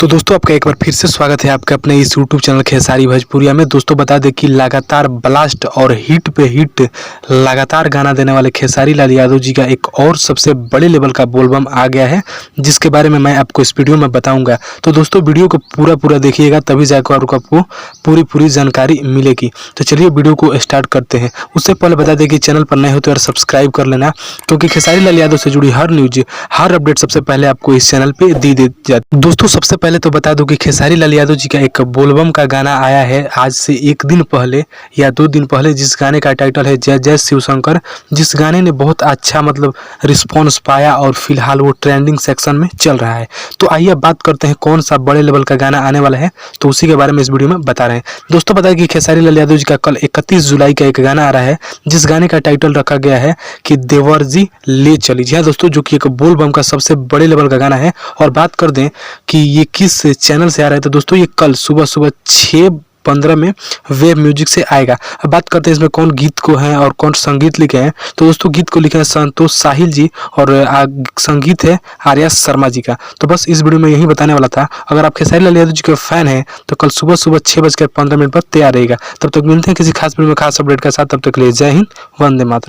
तो दोस्तों आपका एक बार फिर से स्वागत है आपके अपने इस यूट्यूब चैनल खेसारी भोजपुरिया में। दोस्तों बता दें कि लगातार ब्लास्ट और हिट पे हिट लगातार गाना देने वाले खेसारी लाल यादव जी का एक और सबसे बड़े लेवल का बोलबम आ गया है, जिसके बारे में मैं आपको इस वीडियो में बताऊंगा। तो दोस्तों वीडियो को पूरा देखिएगा, तभी जाकर आपको पूरी जानकारी मिलेगी। तो चलिए वीडियो को स्टार्ट करते हैं। उससे पहले बता दें कि चैनल पर नए हो तो यार सब्सक्राइब कर लेना, क्योंकि खेसारी लाल यादव से जुड़ी हर न्यूज हर अपडेट सबसे पहले आपको इस चैनल पे दी जाती। दोस्तों सबसे पहले तो बता दूं कि खेसारी लाल यादव जी का एक बोलबम का गाना आया है आज से एक दिन पहले या 2 दिन पहले, जिस गाने का टाइटल है जय जय शिव शंकर। जिस गाने ने बहुत अच्छा रिस्पॉन्स पाया और फिलहाल वो ट्रेंडिंग सेक्शन में चल रहा है। तो आइए बात करते हैं कौन सा बड़े लेवल का गाना आने वाला है, तो उसी के बारे में इस वीडियो में बता रहे हैं। दोस्तों बताया कि खेसारी लाल यादव जी का कल 31 जुलाई का एक गाना आ रहा है, जिस गाने का टाइटल रखा गया है कि देवर जी ले चली। जी हाँ दोस्तों, जो कि एक बोलबम का सबसे बड़े लेवल का गाना है। और बात कर दें कि ये किस चैनल से आ रहा है, तो दोस्तों ये कल सुबह 6:15 में वेब म्यूजिक से आएगा। अब बात करते हैं इसमें कौन गीत को है और कौन संगीत लिखे हैं। तो दोस्तों गीत को लिखे हैं संतोष साहिल जी और संगीत है आर्या शर्मा जी का। तो बस इस वीडियो में यही बताने वाला था। अगर आप खेसारी लाल यादव जी के फैन हैं तो कल सुबह 6:15 पर तैयार रहेगा। तब तक मिलते हैं किसी खास वीडियो में खास अपडेट के साथ। तब तक के लिए जय हिंद, वंदे मातरम।